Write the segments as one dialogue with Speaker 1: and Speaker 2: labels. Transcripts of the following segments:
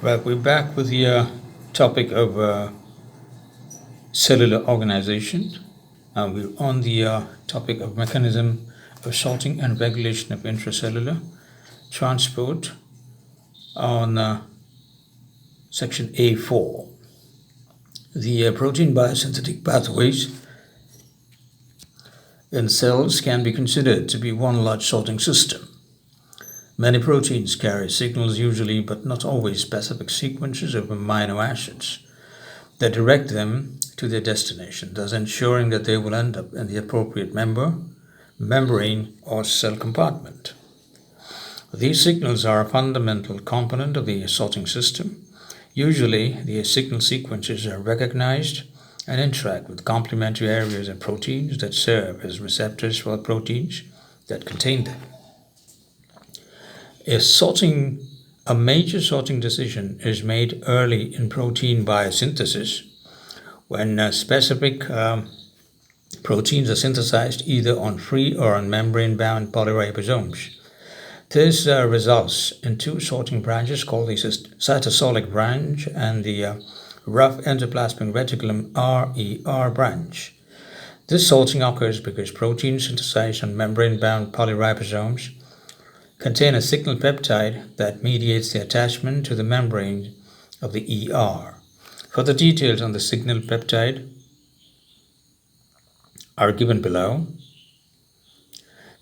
Speaker 1: Well, we're back with the topic of cellular organization. We're on the topic of mechanism of sorting and regulation of intracellular transport on section A4. The protein biosynthetic pathways in cells can be considered to be one large sorting system. Many proteins carry signals, usually but not always specific sequences of amino acids that direct them to their destination, thus ensuring that they will end up in the appropriate membrane, or cell compartment. These signals are a fundamental component of the sorting system. Usually, the signal sequences are recognized and interact with complementary areas of proteins that serve as receptors for proteins that contain them. A major sorting decision is made early in protein biosynthesis when specific proteins are synthesized either on free or on membrane-bound polyribosomes. This results in two sorting branches called the cytosolic branch and the rough endoplasmic reticulum RER branch. This sorting occurs because proteins synthesized on membrane-bound polyribosomes contain a signal peptide that mediates the attachment to the membrane of the ER. Further details on the signal peptide are given below.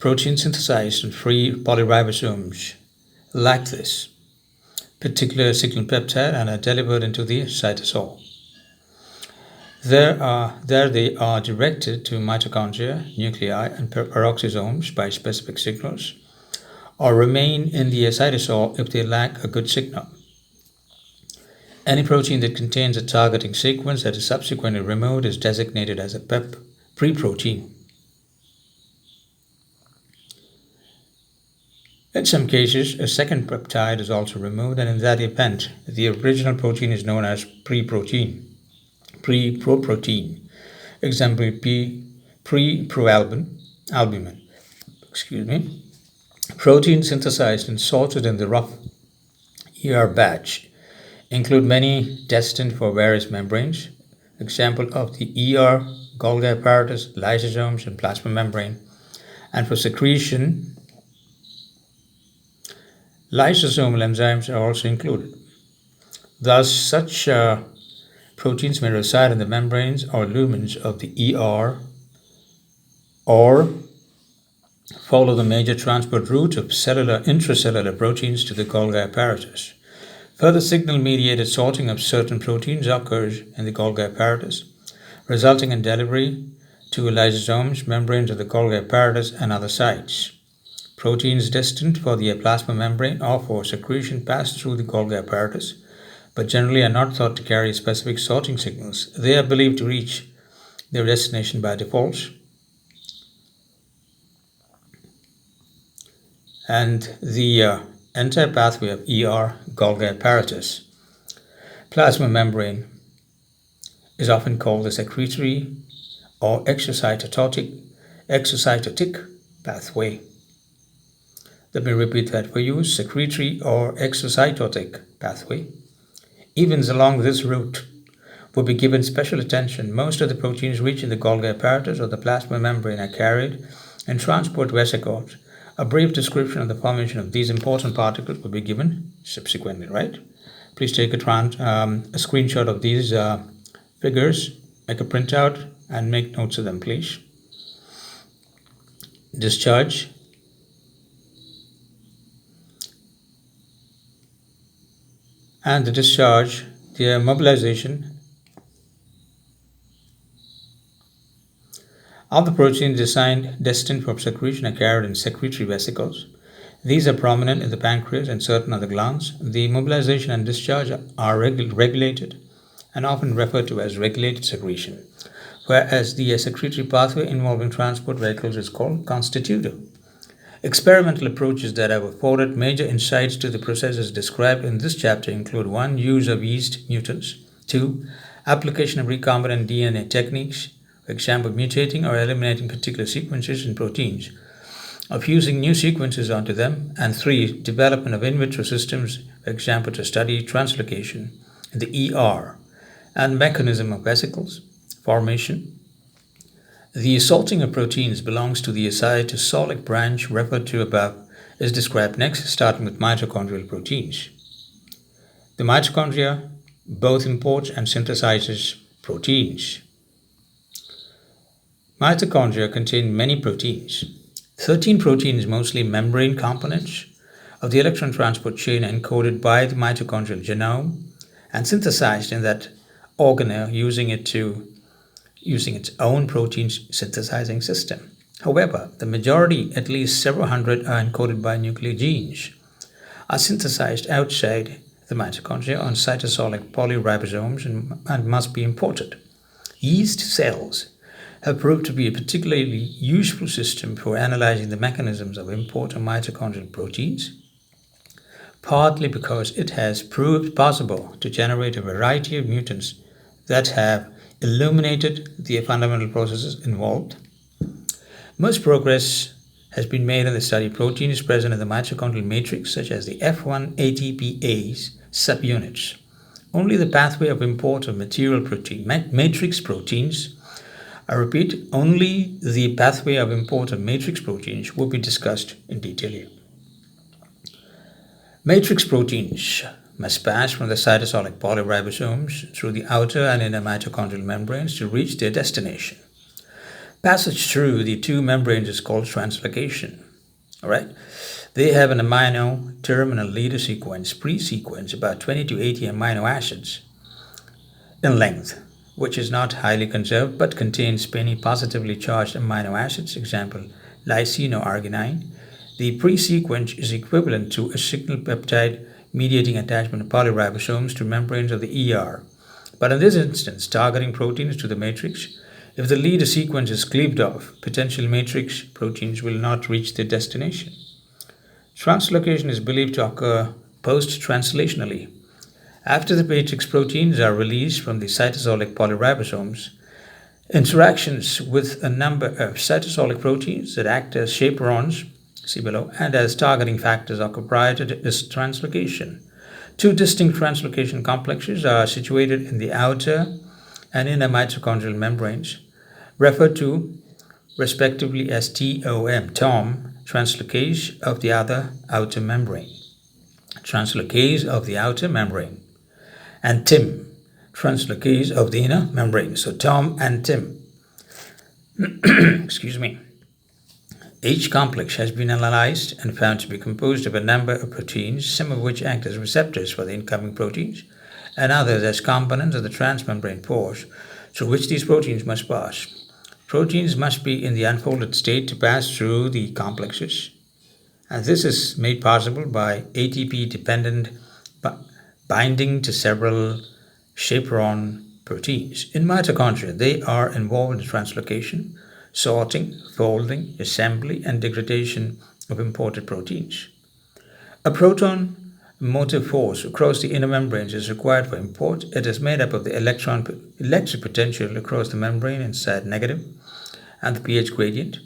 Speaker 1: Proteins synthesized on free polyribosomes lack this particular signal peptide and are delivered into the cytosol. There they are directed to mitochondria, nuclei, and peroxisomes by specific signals, or remain in the cytosol if they lack a good signal. Any protein that contains a targeting sequence that is subsequently removed is designated as a pre-protein. In some cases, a second peptide is also removed, and in that event, the original protein is known as pre-protein. Example, pre-proalbumin. Proteins synthesized and sorted in the rough ER batch include many destined for various membranes. Example of the ER, Golgi apparatus, lysosomes, and plasma membrane. And for secretion, lysosomal enzymes are also included. Thus, such proteins may reside in the membranes or lumens of the ER or follow the major transport route of intracellular proteins to the Golgi apparatus. Further signal-mediated sorting of certain proteins occurs in the Golgi apparatus, resulting in delivery to lysosomes, membranes of the Golgi apparatus, and other sites. Proteins destined for the plasma membrane or for secretion pass through the Golgi apparatus, but generally are not thought to carry specific sorting signals. They are believed to reach their destination by default. And the entire pathway of ER, Golgi apparatus, plasma membrane is often called the secretory or exocytotic pathway. Let me repeat that for you: secretory or exocytotic pathway. Events along this route will be given special attention. Most of the proteins reaching the Golgi apparatus or the plasma membrane are carried in transport vesicles. A brief description of the formation of these important particles will be given subsequently, right? Please take a screenshot of these figures, make a printout, and make notes of them, please. Discharge. And the discharge, the mobilization of the proteins destined for secretion are carried in secretory vesicles. These are prominent in the pancreas and certain other glands. The mobilization and discharge are regulated and often referred to as regulated secretion, whereas the secretory pathway involving transport vehicles is called constitutive. Experimental approaches that have afforded major insights to the processes described in this chapter include 1. Use of yeast mutants, 2. Application of recombinant DNA techniques, for example, mutating or eliminating particular sequences in proteins, of fusing new sequences onto them, and 3. Development of in vitro systems for example, to study translocation in the ER and mechanism of vesicles formation. The salting of proteins belongs to the cytosolic branch referred to above is described next, starting with mitochondrial proteins. The mitochondria both imports and synthesizes proteins. Mitochondria contain many proteins. 13 proteins, mostly membrane components of the electron transport chain, encoded by the mitochondrial genome and synthesized in that organelle using its own protein synthesizing system. However, the majority, at least several hundred, are encoded by nuclear genes, are synthesized outside the mitochondria on cytosolic polyribosomes and must be imported. Yeast cells have proved to be a particularly useful system for analyzing the mechanisms of import of mitochondrial proteins, partly because it has proved possible to generate a variety of mutants that have illuminated the fundamental processes involved. Most progress has been made in the study of proteins present in the mitochondrial matrix, such as the F1 ATPase subunits. Only the pathway of import of material protein, matrix proteins, I repeat, only the pathway of import of matrix proteins will be discussed in detail here. Matrix proteins must pass from the cytosolic polyribosomes through the outer and inner mitochondrial membranes to reach their destination. Passage through the two membranes is called translocation. All right? They have an amino terminal leader sequence, pre-sequence, about 20 to 80 amino acids in length, which is not highly conserved but contains many positively charged amino acids, example, lysine or arginine. The pre-sequence is equivalent to a signal peptide mediating attachment of polyribosomes to membranes of the ER. But in this instance, targeting proteins to the matrix, if the leader sequence is cleaved off, potential matrix proteins will not reach their destination. Translocation is believed to occur post-translationally. After the matrix proteins are released from the cytosolic polyribosomes, interactions with a number of cytosolic proteins that act as chaperones, see below, and as targeting factors occur prior to this translocation. Two distinct translocation complexes are situated in the outer and inner mitochondrial membranes, referred to respectively as TOM, translocase of the outer membrane, translocase of the outer membrane, and TIM, translocase of the inner membrane. So TOM and TIM. Excuse me. Each complex has been analyzed and found to be composed of a number of proteins, some of which act as receptors for the incoming proteins, and others as components of the transmembrane pores through which these proteins must pass. Proteins must be in the unfolded state to pass through the complexes, and this is made possible by ATP-dependent binding to several chaperone proteins. In mitochondria, they are involved in translocation, sorting, folding, assembly, and degradation of imported proteins. A proton motive force across the inner membranes is required for import. It is made up of the electric potential across the membrane inside negative and the pH gradient.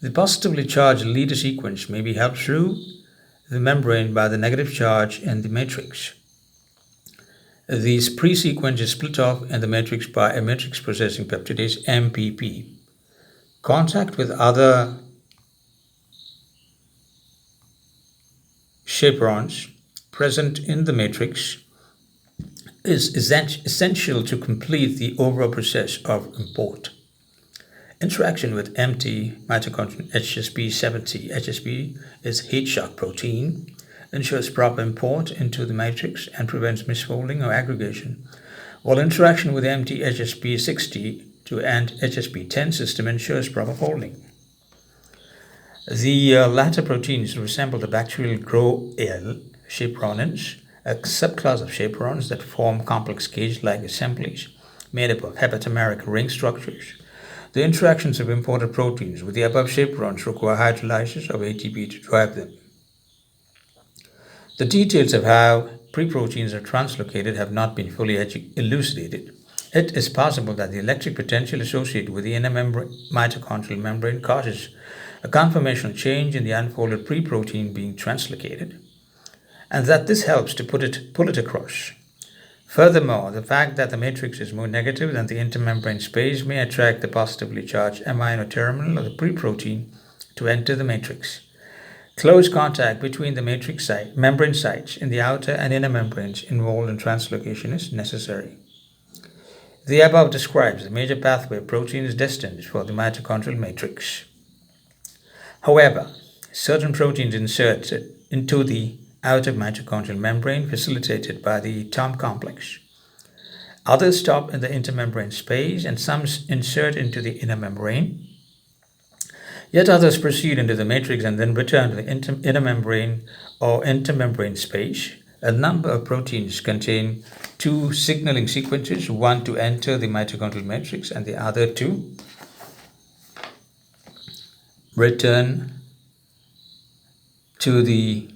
Speaker 1: The positively charged leader sequence may be helped through the membrane by the negative charge in the matrix. These pre-sequence is split off in the matrix by a matrix processing peptidase MPP. Contact with other chaperones present in the matrix is essential to complete the overall process of import. Interaction with empty mitochondrial HSP70. HSP is heat shock protein, ensures proper import into the matrix and prevents misfolding or aggregation, while interaction with empty HSP60 and HSP10 system ensures proper folding. The latter proteins resemble the bacterial GRO-L chaperonins, a subclass of chaperones that form complex cage-like assemblies made up of hepatomeric ring structures. The interactions of imported proteins with the above chaperones require hydrolysis of ATP to drive them. The details of how preproteins are translocated have not been fully elucidated. It is possible that the electric potential associated with the inner mitochondrial membrane causes a conformational change in the unfolded preprotein being translocated, and that this helps to pull it across. Furthermore, the fact that the matrix is more negative than the intermembrane space may attract the positively charged amino terminal of the pre-protein to enter the matrix. Close contact between the matrix membrane sites in the outer and inner membranes involved in translocation is necessary. The above describes the major pathway of proteins destined for the mitochondrial matrix. However, certain proteins inserted into the outer mitochondrial membrane facilitated by the TOM complex. Others stop in the intermembrane space and some insert into the inner membrane. Yet others proceed into the matrix and then return to the inner membrane or intermembrane space. A number of proteins contain two signaling sequences, one to enter the mitochondrial matrix and the other to return to the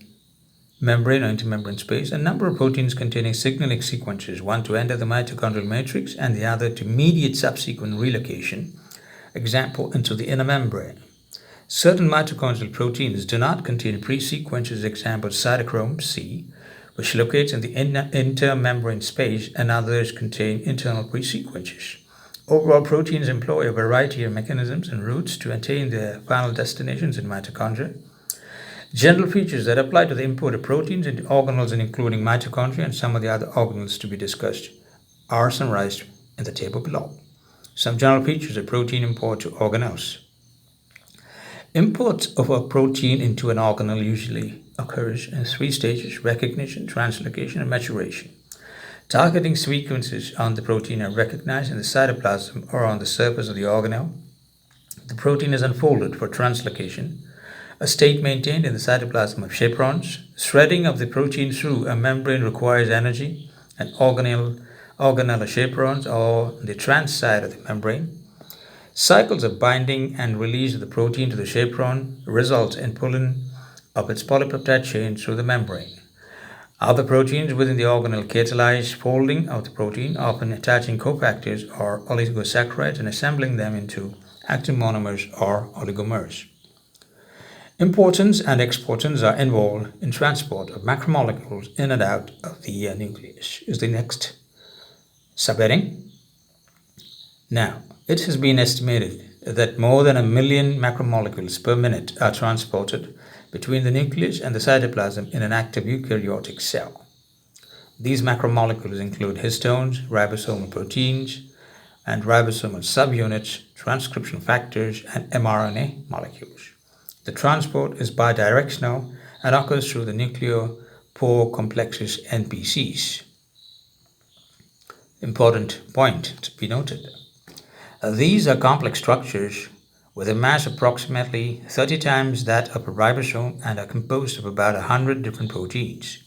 Speaker 1: membrane or intermembrane space. A number of proteins containing signaling sequences, one to enter the mitochondrial matrix and the other to mediate subsequent relocation, example, into the inner membrane. Certain mitochondrial proteins do not contain pre-sequences, example, cytochrome C, which locates in the intermembrane space, and others contain internal pre-sequences. Overall, proteins employ a variety of mechanisms and routes to attain their final destinations in mitochondria. General features that apply to the import of proteins into organelles, including mitochondria and some of the other organelles to be discussed, are summarized in the table below. Some general features of protein import to organelles. Import of a protein into an organelle usually occurs in three stages: recognition, translocation, and maturation. Targeting sequences on the protein are recognized in the cytoplasm or on the surface of the organelle. The protein is unfolded for translocation, a state maintained in the cytoplasm of chaperones. Threading of the protein through a membrane requires energy, and organelle chaperones are on the trans side of the membrane. Cycles of binding and release of the protein to the chaperone result in pulling of its polypeptide chain through the membrane. Other proteins within the organelle catalyze folding of the protein, often attaching cofactors or oligosaccharides and assembling them into active monomers or oligomers. Importance and exportins are involved in transport of macromolecules in and out of the nucleus, is the next subheading. Now, it has been estimated that more than 1 million macromolecules per minute are transported between the nucleus and the cytoplasm in an active eukaryotic cell. These macromolecules include histones, ribosomal proteins, and ribosomal subunits, transcription factors, and mRNA molecules. The transport is bidirectional and occurs through the nucleopore complexes NPCs. Important point to be noted. These are complex structures with a mass approximately 30 times that of a ribosome and are composed of about 100 different proteins.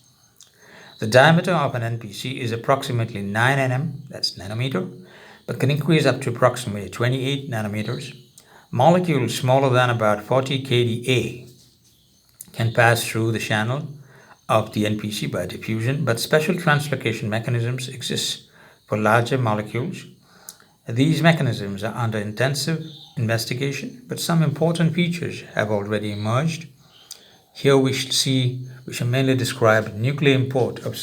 Speaker 1: The diameter of an NPC is approximately 9 nm, that's nanometer, but can increase up to approximately 28 nanometers. Molecules smaller than about 40 kDa can pass through the channel of the NPC by diffusion, but special translocation mechanisms exist for larger molecules. These mechanisms are under intensive investigation, but some important features have already emerged. Here we shall mainly describe nuclear import of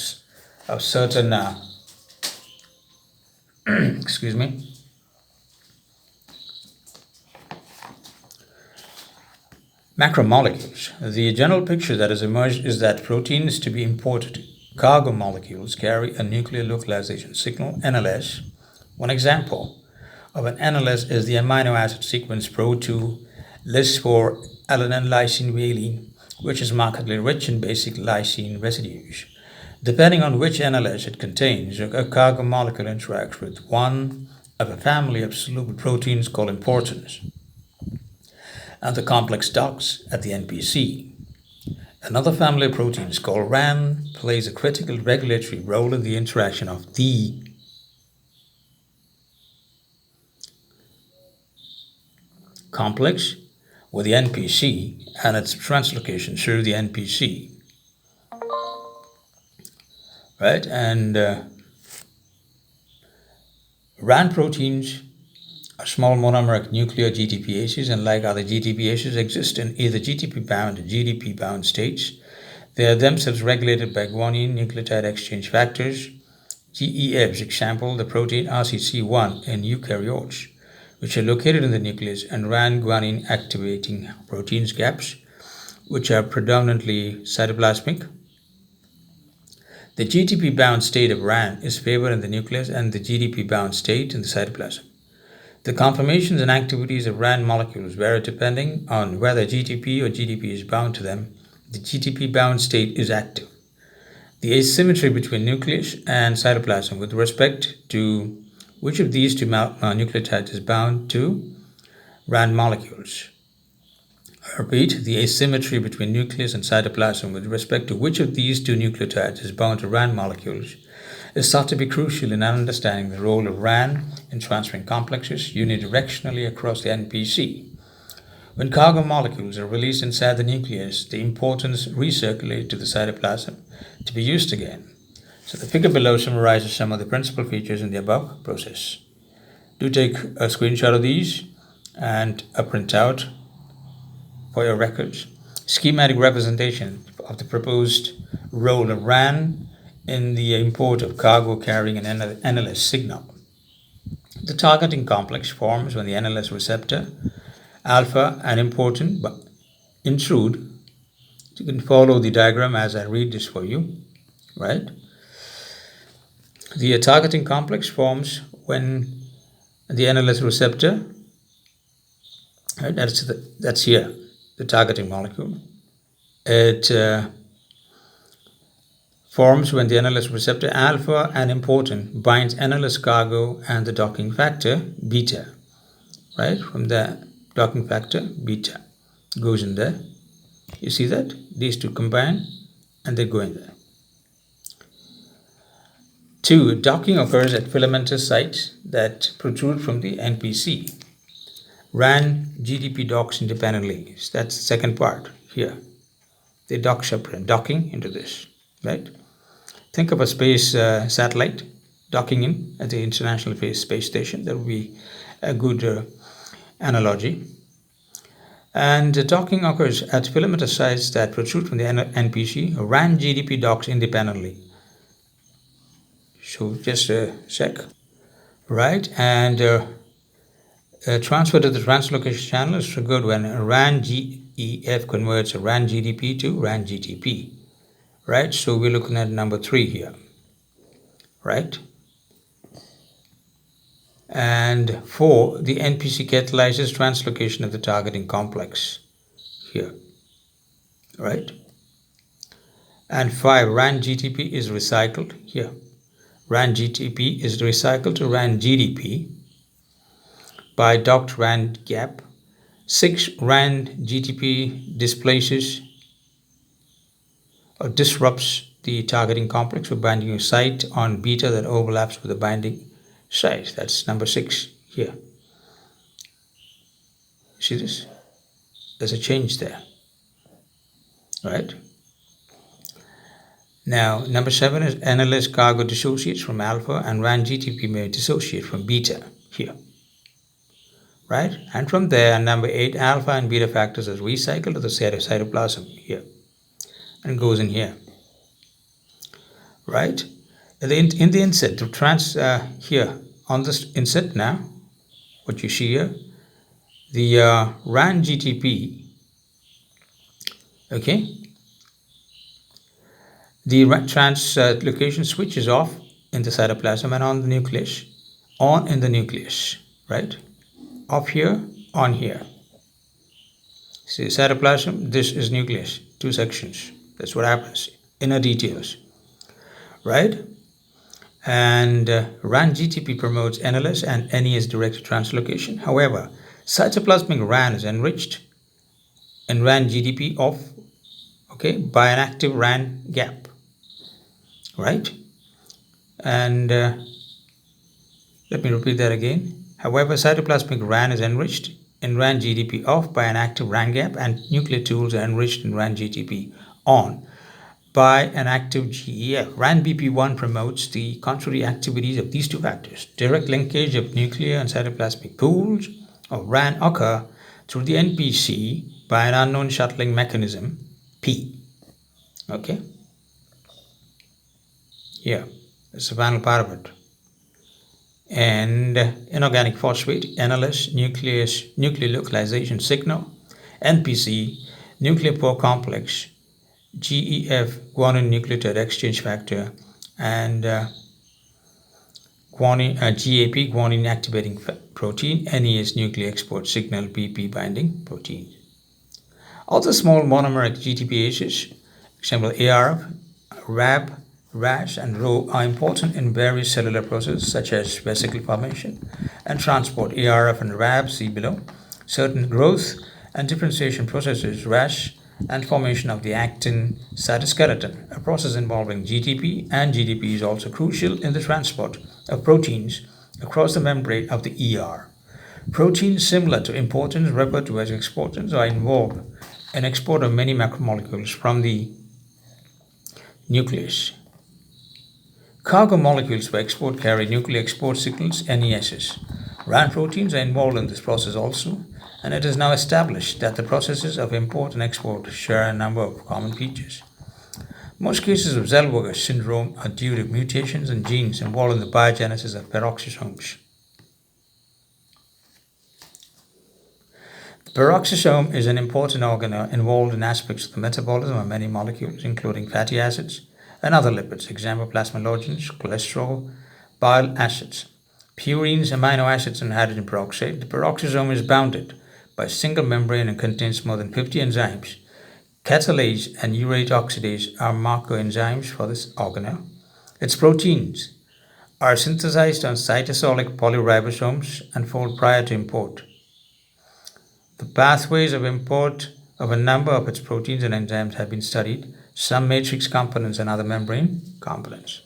Speaker 1: certain macromolecules. The general picture that has emerged is that proteins to be imported, cargo molecules, carry a nuclear localization signal, NLS. One example of an NLS is the amino acid sequence Pro2 lists for alanine lysine valine, which is markedly rich in basic lysine residues. Depending on which NLS it contains, a cargo molecule interacts with one of a family of soluble proteins called importance, and the complex docks at the NPC. Another family of proteins called RAN plays a critical regulatory role in the interaction of the complex with the NPC and its translocation through the NPC. Right, and RAN proteins are small monomeric nuclear GTPases, and like other GTPases exist in either GTP-bound or GDP-bound states. They are themselves regulated by guanine nucleotide exchange factors, GEFs, example the protein RCC1 in eukaryotes, which are located in the nucleus, and RAN guanine activating proteins gaps, which are predominantly cytoplasmic. The GTP-bound state of RAN is favored in the nucleus and the GDP-bound state in the cytoplasm. The conformations and activities of RAN molecules vary depending on whether GTP or GDP is bound to them. The GTP-bound state is active. The asymmetry between nucleus and cytoplasm with respect to which of these two nucleotides is bound to RAN molecules. I repeat, the asymmetry between nucleus and cytoplasm with respect to which of these two nucleotides is bound to RAN molecules is thought to be crucial in understanding the role of RAN in transferring complexes unidirectionally across the NPC. When cargo molecules are released inside the nucleus, the importance recirculates to the cytoplasm to be used again. So the figure below summarizes some of the principal features in the above process. Do take a screenshot of these and a printout for your records. Schematic representation of the proposed role of RAN in the import of cargo carrying an NLS signal. The targeting complex forms when the NLS receptor, alpha and important, intrude. You can follow the diagram as I read this for you, right? The targeting complex forms when the NLS receptor, right, that's here, the targeting molecule. It forms when the NLS receptor alpha and important binds NLS cargo and the docking factor beta, right? From the docking factor beta goes in there. You see that? These two combine and they go in there. 2. Docking occurs at filamentous sites that protrude from the NPC. RAN GDP docks independently. That's the second part here. They dock separate, docking into this, right? Think of a space satellite docking in at the International Space Station. That would be a good analogy. And docking occurs at filamentous sites that protrude from the NPC. RAN GDP docks independently. So just a sec, right? And transfer to the translocation channel is triggered when RAN GEF converts a RAN GDP to RAN GTP, right? So we're looking at number 3 here, right? And 4, the NPC catalyzes translocation of the targeting complex here, right? And 5, RAN GTP is recycled here. RAN GTP is recycled to RAN GDP by docked RAN gap. 6, RAN GTP displaces or disrupts the targeting complex by binding a site on beta that overlaps with the binding site. That's number 6 here. See this? There's a change there, right? Now, number 7 is NLS cargo dissociates from alpha and RAN GTP may dissociate from beta here, right? And from there, number 8, alpha and beta factors are recycled to the cytoplasm here and goes in here, right? In the inset, here on this inset now, what you see here, the RAN GTP, okay, the translocation switches off in the cytoplasm and on the nucleus, on in the nucleus, right? Off here, on here. See, cytoplasm, this is nucleus, 2 sections. That's what happens, inner details, right? And RAN GTP promotes NLS and NES directed translocation. However, cytoplasmic RAN is enriched in RAN GDP off, okay, by an active RAN gap, right? And let me repeat that again. However, cytoplasmic RAN is enriched in RAN GDP off by an active RAN gap, and nuclear tools are enriched in RAN GTP on by an active GEF. RAN BP1 promotes the contrary activities of these 2 factors. Direct linkage of nuclear and cytoplasmic pools of RAN occur through the NPC by an unknown shuttling mechanism, P. Okay, yeah, it's the final part of it. And inorganic phosphate, NLS, nucleolocalization signal, NPC, nuclear pore complex, GEF, guanine nucleotide exchange factor, and GAP, guanine activating protein, NES, nuclear export signal, BP binding protein. Also, small monomeric GTPases, example ARF, RAB, RAS, and Rho, are important in various cellular processes such as vesicle formation and transport. ARF and RAB, see below. Certain growth and differentiation processes, RAS, and formation of the actin cytoskeleton, a process involving GTP, and GTP is also crucial in the transport of proteins across the membrane of the ER. Proteins similar to importins, referred to as exportins, are involved in export of many macromolecules from the nucleus. Cargo molecules for export carry nuclear export signals, NESs. RAN proteins are involved in this process also, and it is now established that the processes of import and export share a number of common features. Most cases of Zellweger syndrome are due to mutations in genes involved in the biogenesis of peroxisomes. The peroxisome is an important organelle involved in aspects of the metabolism of many molecules, including fatty acids and other lipids, example plasmalogens, cholesterol, bile acids, purines, amino acids, and hydrogen peroxide. The peroxisome is bounded by a single membrane and contains more than 50 enzymes. Catalase and urate oxidase are marker enzymes for this organelle. Its proteins are synthesized on cytosolic polyribosomes and fold prior to import. The pathways of import of a number of its proteins and enzymes have been studied, some matrix components and other membrane components.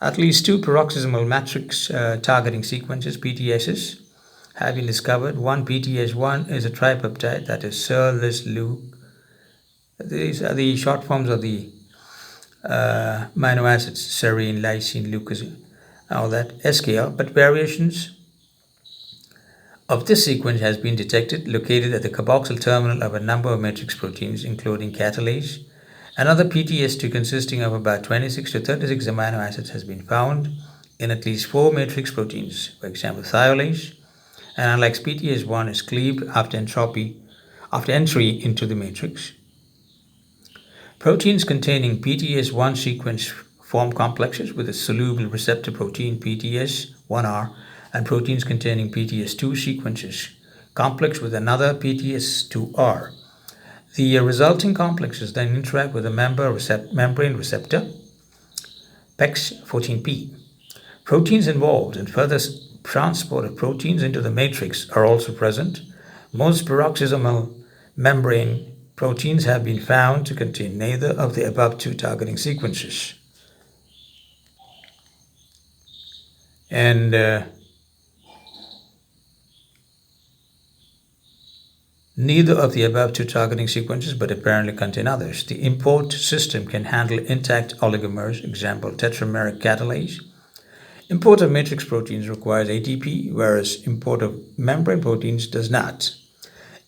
Speaker 1: At least two peroxisomal matrix targeting sequences, PTSs, have been discovered. One PTS1 is a tripeptide, that is Sir-Lis-Lu. These are the short forms of the amino acids, serine, lysine, leucine, all that, SKL, but variations of this sequence has been detected located at the carboxyl terminal of a number of matrix proteins, including catalase. Another PTS2 consisting of about 26 to 36 amino acids has been found in at least 4 matrix proteins, for example, thiolase, and unlike PTS1 is cleaved after entry into the matrix. Proteins containing PTS1 sequence form complexes with a soluble receptor protein PTS1R, and proteins containing PTS2 sequences complex with another PTS2R. The resulting complexes then interact with a membrane receptor, PEX14P. Proteins involved in further transport of proteins into the matrix are also present. Most peroxisomal membrane proteins have been found to contain neither of the above two targeting sequences. And neither of the above two targeting sequences, but apparently contain others. The import system can handle intact oligomers, example tetrameric catalase. Import of matrix proteins requires ATP, whereas import of membrane proteins does not.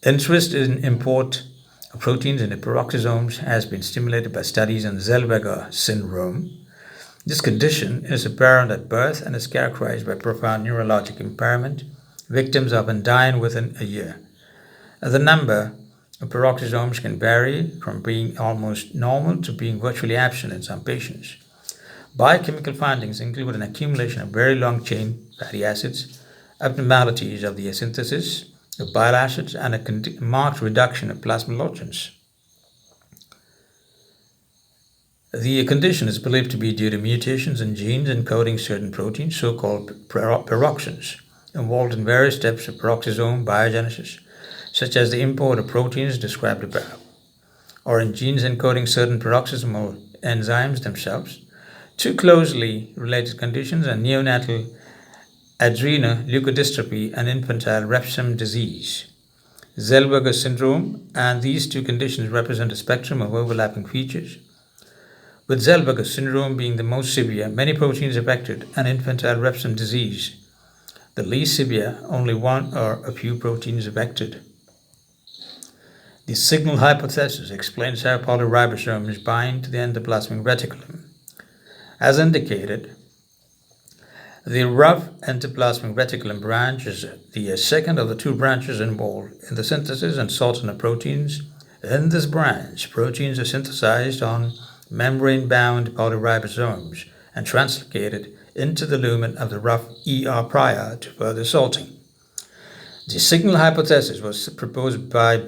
Speaker 1: Interest in import of proteins in the peroxisomes has been stimulated by studies on Zellweger syndrome. This condition is apparent at birth and is characterized by profound neurologic impairment. Victims often die within a year. The number of peroxisomes can vary from being almost normal to being virtually absent in some patients. Biochemical findings include an accumulation of very long-chain fatty acids, abnormalities of the synthesis of bile acids, and a marked reduction of plasmalogens. The condition is believed to be due to mutations in genes encoding certain proteins, so-called peroxins, involved in various steps of peroxisome biogenesis, such as the import of proteins described above, or in genes encoding certain peroxisomal enzymes themselves. Two closely related conditions are neonatal adrenoleukodystrophy and infantile Repsum disease, Zellweger syndrome, and these two conditions represent a spectrum of overlapping features, with Zellweger syndrome being the most severe, many proteins affected, and infantile Repsum disease the least severe, only one or a few proteins affected. The signal hypothesis explains how polyribosomes bind to the endoplasmic reticulum. As indicated, the rough endoplasmic reticulum branch is the second of the two branches involved in the synthesis and sorting of proteins. In this branch, proteins are synthesized on membrane-bound polyribosomes and translocated into the lumen of the rough ER prior to further sorting. The signal hypothesis was proposed by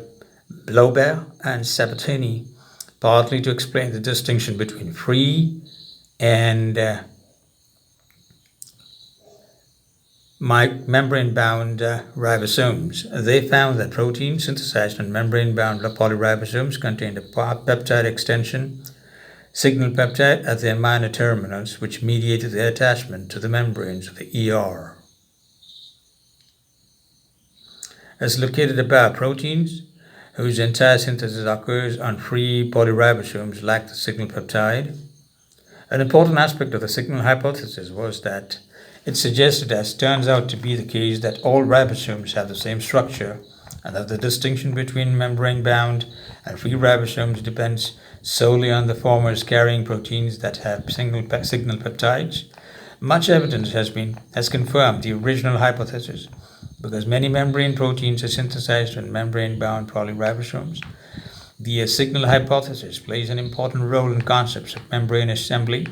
Speaker 1: Blobert and Sabatini, partly to explain the distinction between free and membrane-bound ribosomes. They found that proteins synthesized on membrane-bound polyribosomes contained a peptide extension, signal peptide at the amino terminals, which mediated their attachment to the membranes of the ER. As located above, proteins whose entire synthesis occurs on free polyribosomes lack the signal peptide. An important aspect of the signal hypothesis was that it suggested, as turns out to be the case, that all ribosomes have the same structure and that the distinction between membrane-bound and free ribosomes depends solely on the former's carrying proteins that have signal peptides. Much evidence has confirmed the original hypothesis, because many membrane proteins are synthesized on membrane-bound polyribosomes. The signal hypothesis plays an important role in concepts of membrane assembly.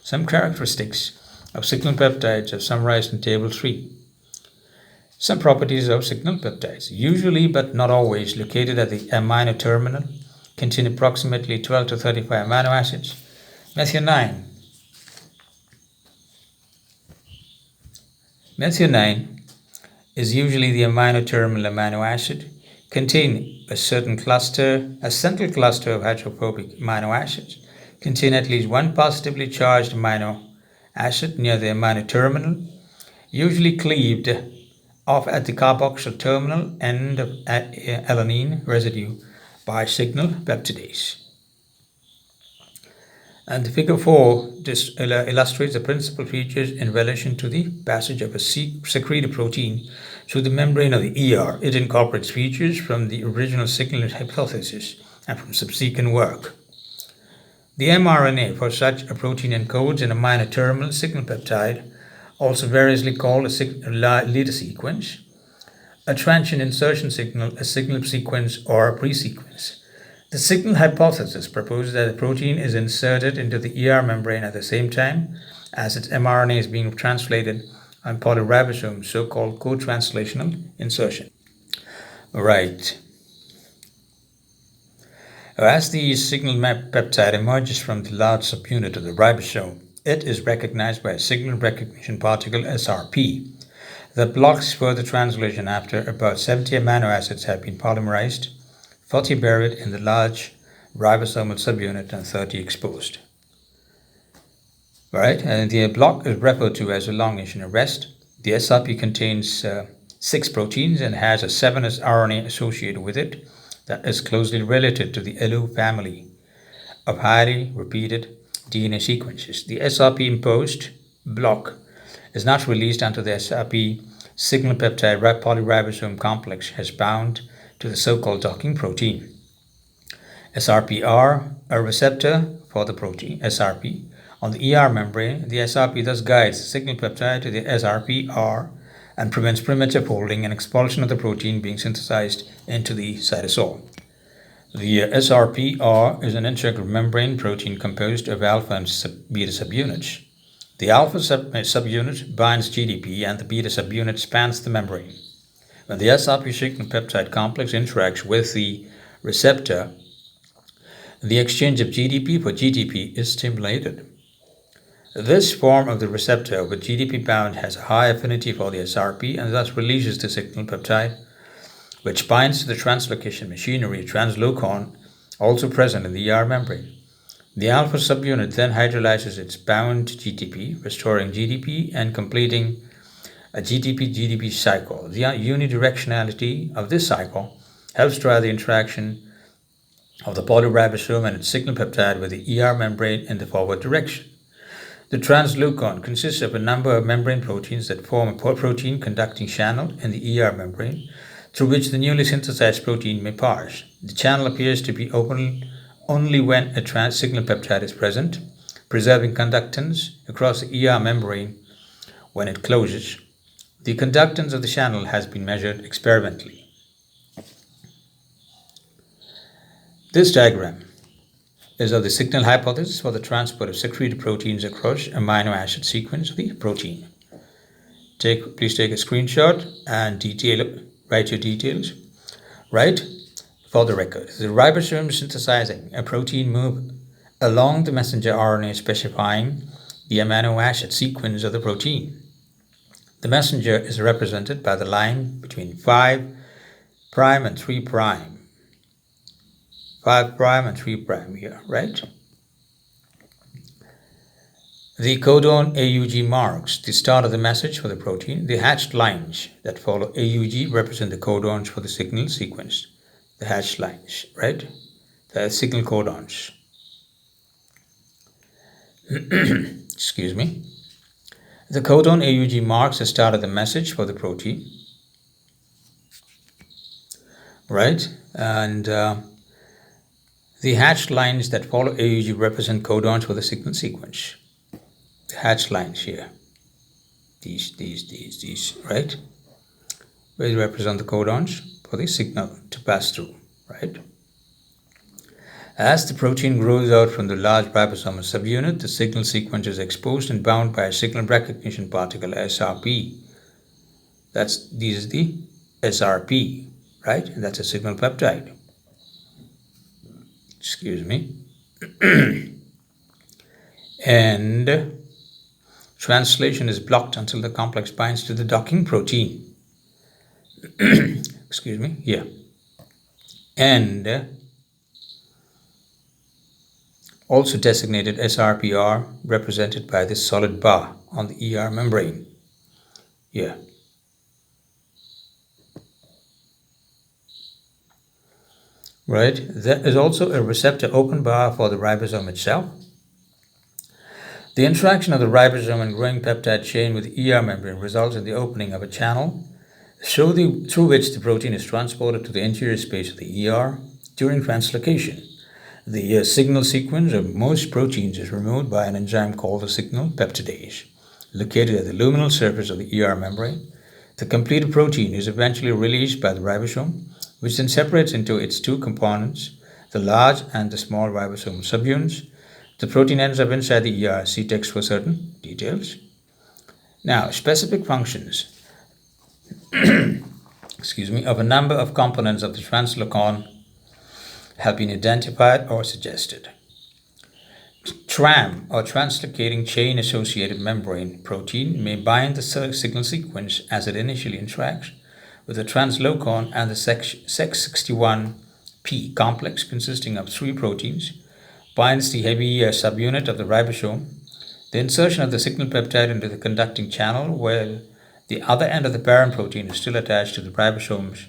Speaker 1: Some characteristics of signal peptides are summarized in Table 3. Some properties of signal peptides, usually but not always located at the amino terminal, contain approximately 12 to 35 amino acids. Methionine. Methionine is usually the amino terminal amino acid, containing a central cluster of hydrophobic amino acids, contain at least one positively charged amino acid near the amino terminal, usually cleaved off at the carboxyl terminal end of alanine residue by signal peptidase. And figure 4 illustrates the principal features in relation to the passage of a secreted protein through the membrane of the ER. It incorporates features from the original signal hypothesis and from subsequent work. The mRNA for such a protein encodes an amino terminal signal peptide, also variously called a leader sequence, a transient insertion signal, a signal sequence, or a pre-sequence. The signal hypothesis proposes that the protein is inserted into the ER membrane at the same time as its mRNA is being translated on polyribosomes, so-called co-translational insertion. Right. As the signal peptide emerges from the large subunit of the ribosome, it is recognized by a signal recognition particle, SRP, that blocks further translation after about 70 amino acids have been polymerized, 40 buried in the large ribosomal subunit and 30 exposed. Right, and the block is referred to as elongation arrest. The SRP contains 6 proteins and has a 7S RNA associated with it that is closely related to the LU family of highly repeated DNA sequences. The SRP imposed block is not released until the SRP signal peptide polyribosome complex has bound to the so-called docking protein. SRPR, a receptor for the protein SRP on the ER membrane. The SRP thus guides the signal peptide to the SRPR and prevents premature folding and expulsion of the protein being synthesized into the cytosol. The SRPR is an integral membrane protein composed of alpha and beta subunits. The alpha subunit binds GDP and the beta subunit spans the membrane. When the SRP signal peptide complex interacts with the receptor, the exchange of GDP for GTP is stimulated. This form of the receptor with GDP bound has a high affinity for the SRP and thus releases the signal peptide, which binds to the translocation machinery translocon, also present in the ER membrane. The alpha subunit then hydrolyzes its bound GTP, restoring GDP and completing a GTP-GDP cycle. The unidirectionality of this cycle helps drive the interaction of the polyribosome and its signal peptide with the ER membrane in the forward direction. The translocon consists of a number of membrane proteins that form a protein conducting channel in the ER membrane. through which the newly synthesized protein may pass. The channel appears to be open only when a trans-signal peptide is present, preserving conductance across the ER membrane when it closes. The conductance of the channel has been measured experimentally. This diagram is of the signal hypothesis for the transport of secreted proteins across amino acid sequence of the protein. Please take a screenshot and write your details. Right? For the record, the ribosome synthesizing a protein move along the messenger RNA specifying the amino acid sequence of the protein. The messenger is represented by the line between 5' and 3'. 5' and 3' here, right? The codon AUG marks the start of the message for the protein. The hatched lines that follow AUG represent the codons for the signal sequence. The hatched lines, right? The signal codons. Excuse me. The codon AUG marks the start of the message for the protein, right? And the hatched lines that follow AUG represent codons for the signal sequence. The hatched lines here, these, right? They represent the codons for the signal to pass through, right? As the protein grows out from the large ribosomal subunit, the signal sequence is exposed and bound by a signal recognition particle, SRP. This is the SRP, right? And that's a signal peptide. Excuse me. And translation is blocked until the complex binds to the docking protein. Excuse me, yeah. And also designated SRPR, represented by this solid bar on the ER membrane. Yeah. Right, there is also a receptor open bar for the ribosome itself. The interaction of the ribosome and growing peptide chain with the ER membrane results in the opening of a channel through which the protein is transported to the interior space of the ER during translocation. The signal sequence of most proteins is removed by an enzyme called the signal peptidase, located at the luminal surface of the ER membrane. The completed protein is eventually released by the ribosome, which then separates into its two components, the large and the small ribosomal subunits. The protein ends up inside the ER. See text for certain details. Now, specific functions excuse me, of a number of components of the translocon have been identified or suggested. TRAM, or translocating chain-associated membrane protein, may bind the signal sequence as it initially interacts with the translocon and the Sex61P complex consisting of 3 proteins, binds the heavy subunit of the ribosome. The insertion of the signal peptide into the conducting channel, where the other end of the parent protein is still attached to the ribosomes,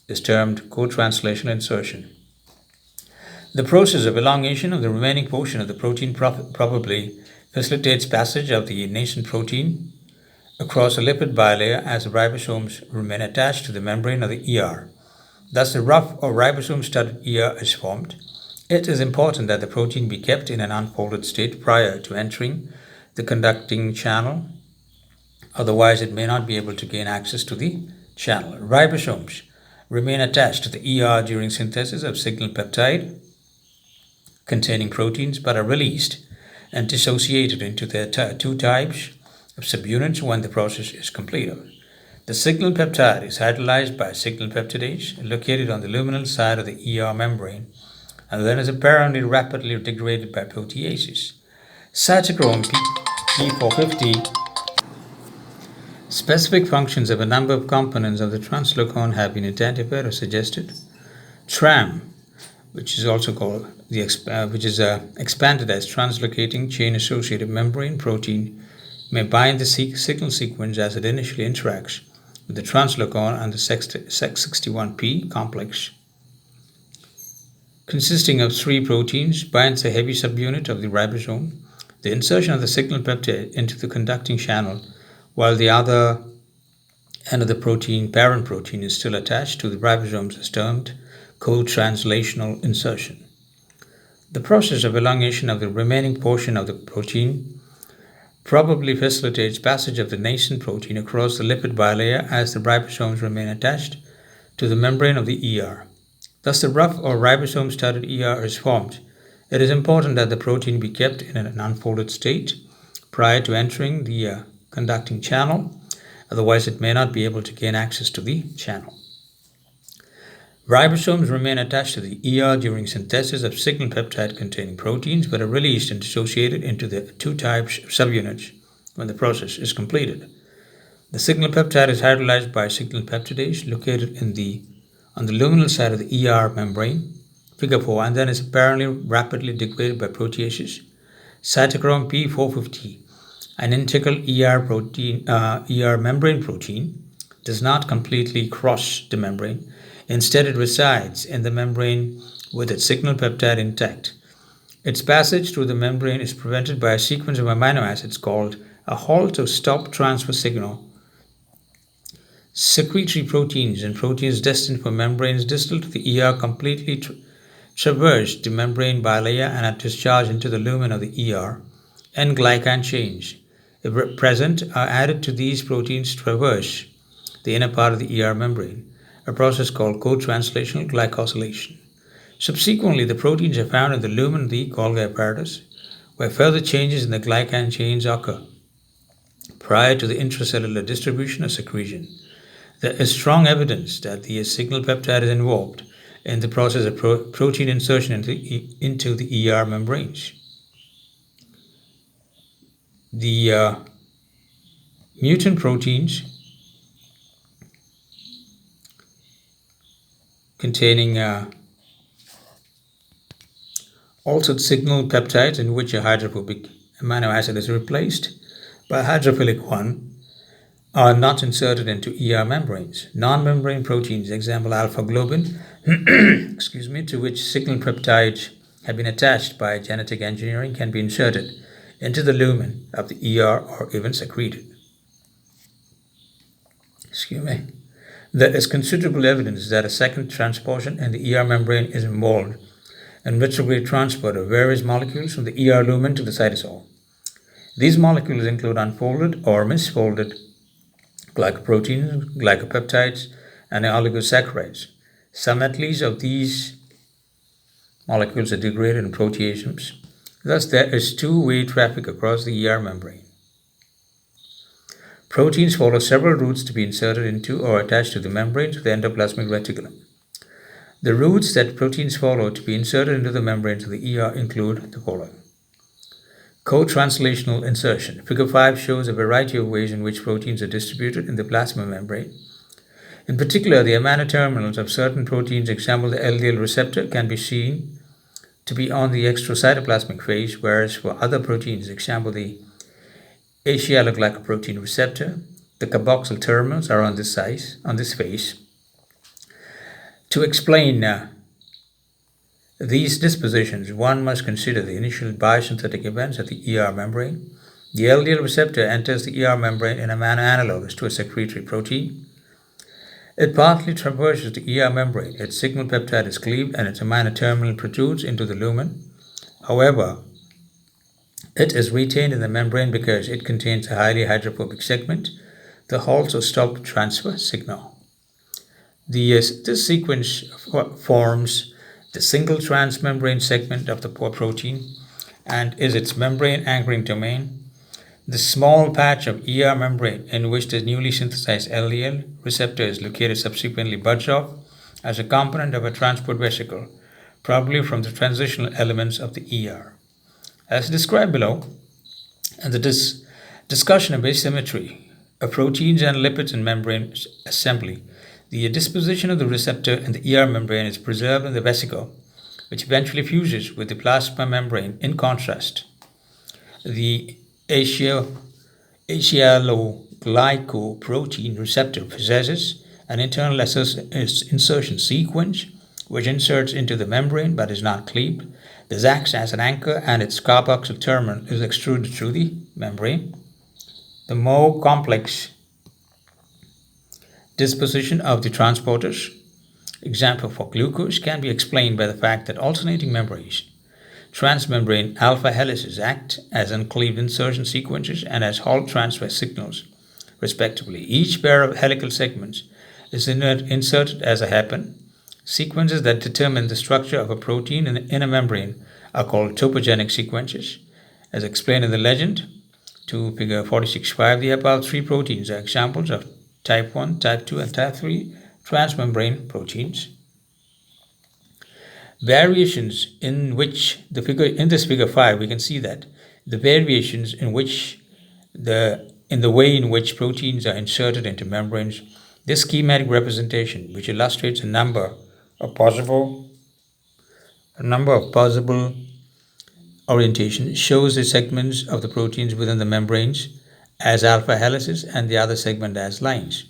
Speaker 1: is termed co-translational insertion. The process of elongation of the remaining portion of the protein probably facilitates passage of the nascent protein across a lipid bilayer as the ribosomes remain attached to the membrane of the ER. Thus, the rough or ribosome-studded ER is formed. It is important that the protein be kept in an unfolded state prior to entering the conducting channel, otherwise it may not be able to gain access to the channel. Ribosomes remain attached to the ER during synthesis of signal peptide containing proteins, but are released and dissociated into their 2 types of subunits when the process is completed. The signal peptide is hydrolyzed by a signal peptidase located on the luminal side of the ER membrane, and then is apparently rapidly degraded by proteases. Cytochrome P450. Specific functions of a number of components of the translocon have been identified or suggested. TRAM, which is also called expanded as translocating chain-associated membrane protein, may bind the signal sequence as it initially interacts with the translocon and the Sex61P complex, consisting of 3 proteins, binds a heavy subunit of the ribosome. The insertion of the signal peptide into the conducting channel, while the other Another protein, parent protein, is still attached to the ribosomes as termed co-translational insertion. The process of elongation of the remaining portion of the protein probably facilitates passage of the nascent protein across the lipid bilayer as the ribosomes remain attached to the membrane of the ER. Thus, the rough or ribosome-studded ER is formed. It is important that the protein be kept in an unfolded state prior to entering the conducting channel, otherwise it may not be able to gain access to the channel. Ribosomes remain attached to the ER during synthesis of signal peptide-containing proteins, but are released and dissociated into the two types of subunits when the process is completed. The signal peptide is hydrolyzed by signal peptidase located on the luminal side of the ER membrane, figure 4, and then is apparently rapidly degraded by proteases. Cytochrome P450, an integral ER membrane protein, does not completely cross the membrane. Instead, it resides in the membrane with its signal peptide intact. Its passage through the membrane is prevented by a sequence of amino acids called a halt or stop transfer signal. Secretory proteins and proteins destined for membranes distal to the ER completely traverse the membrane bilayer and are discharged into the lumen of the ER. N-glycan chains, if present, are added to these proteins to traverse the inner part of the ER membrane, a process called co-translational glycosylation. Subsequently, the proteins are found in the lumen of the Golgi apparatus, where further changes in the glycan chains occur prior to the intracellular distribution or secretion. There is strong evidence that the signal peptide is involved in the process of protein insertion into the ER membranes. The mutant proteins containing altered signal peptides in which a hydrophobic amino acid is replaced by a hydrophilic one are not inserted into ER membranes. Non-membrane proteins, example alpha-globin, to which signal peptides have been attached by genetic engineering, can be inserted into the lumen of the ER or even secreted. There is considerable evidence that a second transportation in the ER membrane is involved in retrograde transport of various molecules from the ER lumen to the cytosol. These molecules include unfolded or misfolded glycoproteins, glycopeptides, and oligosaccharides. Some at least of these molecules are degraded in proteasomes. Thus, there is two-way traffic across the ER membrane. Proteins follow several routes to be inserted into or attached to the membranes of the endoplasmic reticulum. The routes that proteins follow to be inserted into the membranes of the ER include the following. Co-translational insertion. Figure 5 shows a variety of ways in which proteins are distributed in the plasma membrane. In particular, the amino terminals of certain proteins, example the LDL receptor, can be seen to be on the extracytoplasmic phase, whereas for other proteins, example the asialoglycoprotein receptor, the carboxyl terminals are on this phase. To explain these dispositions, one must consider the initial biosynthetic events at the ER membrane. The LDL receptor enters the ER membrane in amino analogous to a secretory protein. It partly traverses the ER membrane. Its signal peptide is cleaved and its amino terminal protrudes into the lumen. However, it is retained in the membrane because it contains a highly hydrophobic segment, the halt or stop transfer signal. This sequence forms the single transmembrane segment of the protein and is its membrane anchoring domain. The small patch of ER membrane in which the newly synthesized LDL receptor is located subsequently buds off as a component of a transport vesicle, probably from the transitional elements of the ER. As described below, in the discussion of asymmetry of proteins and lipids in membrane assembly, the disposition of the receptor in the ER membrane is preserved in the vesicle, which eventually fuses with the plasma membrane. In contrast, the asialoglycoprotein receptor possesses an internal insertion sequence which inserts into the membrane but is not cleaved. This acts as an anchor and its carboxyl terminal is extruded through the membrane. The more complex disposition of the transporters. Example for glucose can be explained by the fact that alternating membranes, transmembrane alpha helices act as uncleaved insertion sequences and as Halt transfer signals, respectively. Each pair of helical segments is inserted as a hairpin. Sequences that determine the structure of a protein in a membrane are called topogenic sequences. As explained in the legend to figure 46.5, the above three proteins are examples of type 1, type 2, and type 3 transmembrane proteins. Variations in which in this figure 5, we can see that the variations in the way in which proteins are inserted into membranes. This schematic representation, which illustrates a number of possible orientations, shows the segments of the proteins within the membranes as alpha helices and the other segment as lines.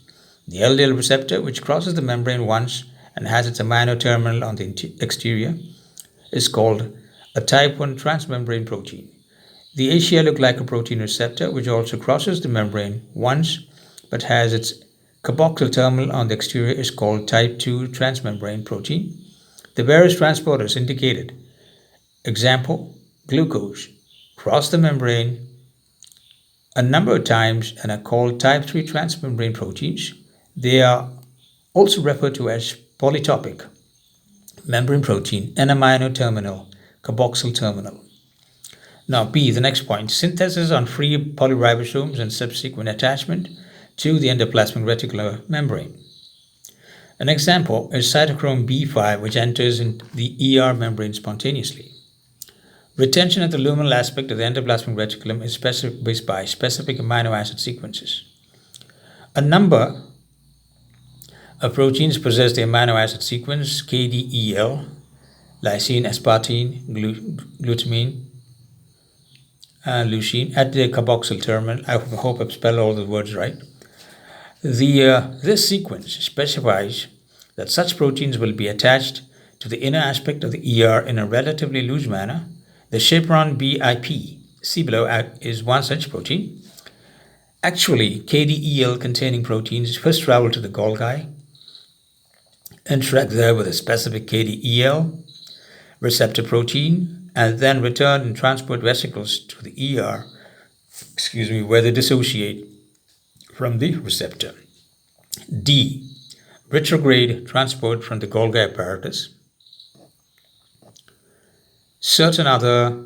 Speaker 1: The LDL receptor, which crosses the membrane once and has its amino terminal on the exterior, is called a type 1 transmembrane protein. The asialoglycoprotein receptor, which also crosses the membrane once but has its carboxyl terminal on the exterior, is called type 2 transmembrane protein. The various transporters indicated, example, glucose, cross the membrane a number of times and are called type 3 transmembrane proteins. They are also referred to as polytopic membrane protein, N-amino terminal, carboxyl terminal. Now B, the next point, synthesis on free polyribosomes and subsequent attachment to the endoplasmic reticular membrane. An example is cytochrome B5, which enters in the ER membrane spontaneously. Retention at the luminal aspect of the endoplasmic reticulum is specified by specific amino acid sequences. A number of proteins possess the amino acid sequence KDEL, lysine, aspartame, glutamine, leucine at the carboxyl terminal. I hope I've spelled all the words right. This sequence specifies that such proteins will be attached to the inner aspect of the ER in a relatively loose manner. The chaperone BIP, see below, is one such protein. Actually, KDEL containing proteins first travel to the Golgi, interact there with a specific KDEL receptor protein, and then return in transport vesicles to the ER, where they dissociate from the receptor. D. Retrograde transport from the Golgi apparatus. Certain other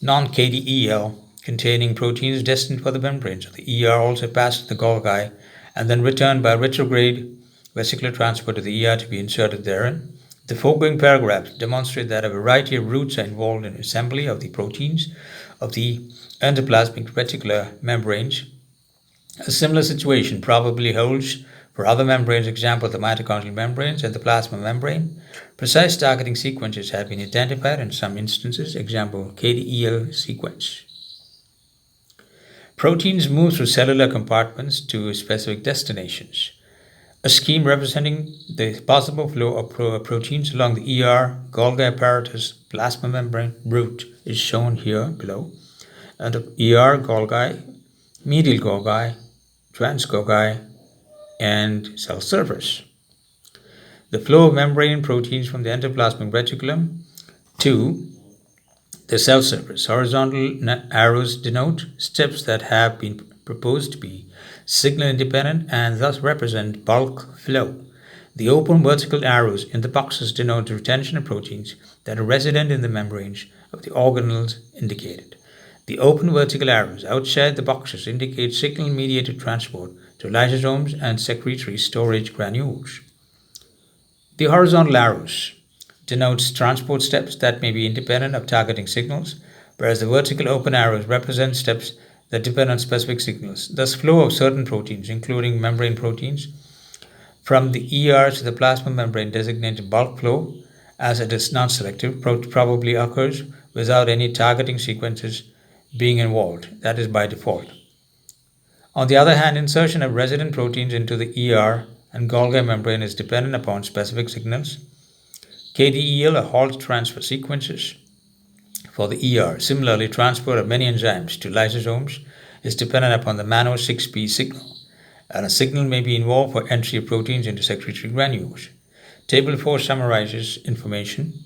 Speaker 1: non-KDEL containing proteins destined for the membranes of the ER also pass to the Golgi and then return by retrograde vesicular transport to the ER to be inserted therein. The foregoing paragraphs demonstrate that a variety of routes are involved in assembly of the proteins of the endoplasmic reticular membranes. A similar situation probably holds for other membranes, example the mitochondrial membranes and the plasma membrane. Precise targeting sequences have been identified in some instances, example KDEL sequence. Proteins move through cellular compartments to specific destinations. A scheme representing the possible flow of proteins along the ER, Golgi apparatus, plasma membrane route is shown here below. And the ER, Golgi, medial Golgi, trans-Golgi, and cell surface. The flow of membrane proteins from the endoplasmic reticulum to the cell surface. Horizontal arrows denote steps that have been proposed to be signal independent and thus represent bulk flow. The open vertical arrows in the boxes denote the retention of proteins that are resident in the membranes of the organelles indicated. The open vertical arrows outside the boxes indicate signal-mediated transport to lysosomes and secretory storage granules. The horizontal arrows denotes transport steps that may be independent of targeting signals, whereas the vertical open arrows represent steps that depend on specific signals. Thus, flow of certain proteins, including membrane proteins, from the ER to the plasma membrane designated bulk flow, as it is non-selective, probably occurs without any targeting sequences being involved, that is by default. On the other hand, insertion of resident proteins into the ER and Golgi membrane is dependent upon specific signals. KDEL are Halt transfer sequences for the ER. Similarly, transport of many enzymes to lysosomes is dependent upon the MANO6B signal. and a signal may be involved for entry of proteins into secretory granules. Table 4 summarizes information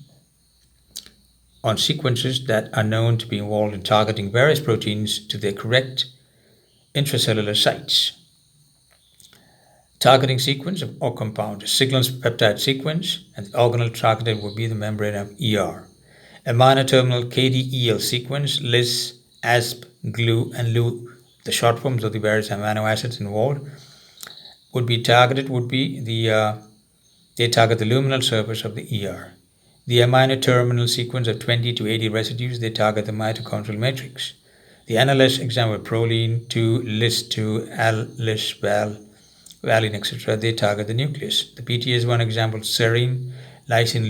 Speaker 1: on sequences that are known to be involved in targeting various proteins to their correct intracellular sites. Targeting sequence or compound signals peptide sequence, and the organelle targeted would be the membrane of ER. Amino terminal KDEL sequence lists ASP, GLU, and LU, the short forms of the various amino acids involved, they target the luminal surface of the ER. The amino terminal sequence of 20 to 80 residues, they target the mitochondrial matrix. The NLS example proline, 2, LIS2, Al, LIS, Val, valine, etc., they target the nucleus. The PTS1 example, serine, lysine,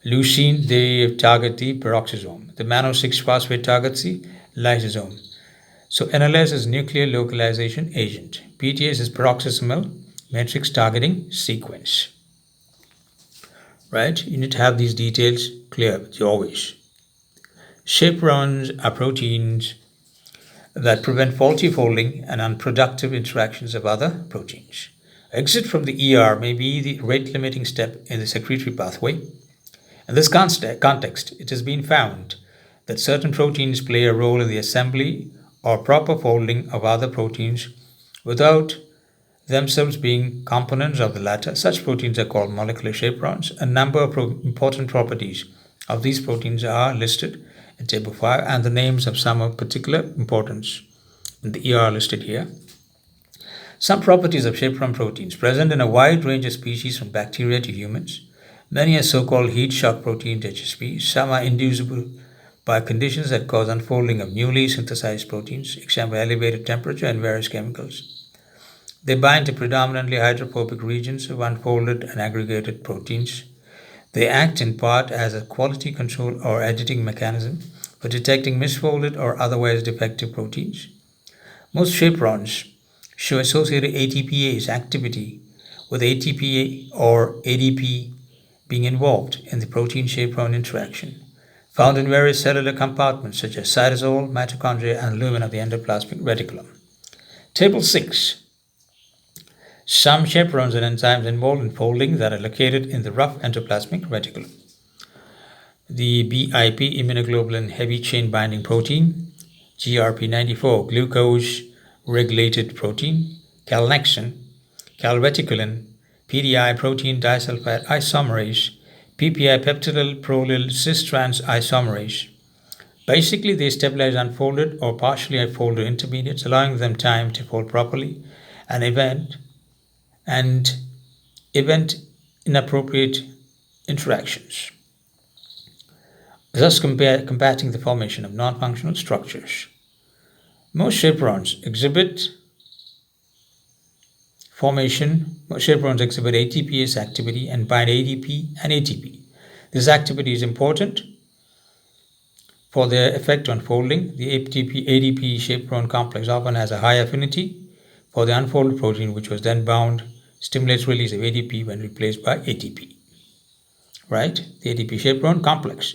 Speaker 1: leucine, they target the peroxisome. The mannose-6-phosphate targets the lysosome. So NLS is nuclear localization agent. PTS is peroxisomal matrix targeting sequence. Right? You need to have these details clear with you always. Chaperones are proteins that prevent faulty folding and unproductive interactions of other proteins. Exit from the ER may be the rate-limiting step in the secretory pathway. In this context, it has been found that certain proteins play a role in the assembly or proper folding of other proteins without themselves being components of the latter. Such proteins are called molecular chaperones. A number of important properties of these proteins are listed in Table 5, and the names of some of particular importance in the ER are listed here. Some properties of chaperone proteins present in a wide range of species from bacteria to humans. Many are so-called heat shock proteins, HSP. Some are inducible by conditions that cause unfolding of newly synthesized proteins, example elevated temperature and various chemicals. They bind to predominantly hydrophobic regions of unfolded and aggregated proteins. They act in part as a quality control or editing mechanism for detecting misfolded or otherwise defective proteins. Most chaperones show associated ATPase activity, with ATP or ADP being involved in the protein-chaperone interaction, found in various cellular compartments such as cytosol, mitochondria, and lumen of the endoplasmic reticulum. Table 6. Some chaperones and enzymes involved in folding that are located in the rough endoplasmic reticulum. The BIP, immunoglobulin heavy chain binding protein, GRP94, glucose-regulated protein, calnexin, calreticulin, PDI protein disulfide isomerase, PPI peptidyl prolyl cis-trans isomerase. Basically, they stabilize unfolded or partially unfolded intermediates, allowing them time to fold properly and event inappropriate interactions, thus combating the formation of non-functional structures. Most chaperones exhibit ATPase activity and bind ADP and ATP. This activity is important for their effect on folding. The ADP chaperone complex often has a high affinity for the unfolded protein, which was then bound, stimulates release of ADP when replaced by ATP. Right? The ADP chaperone complex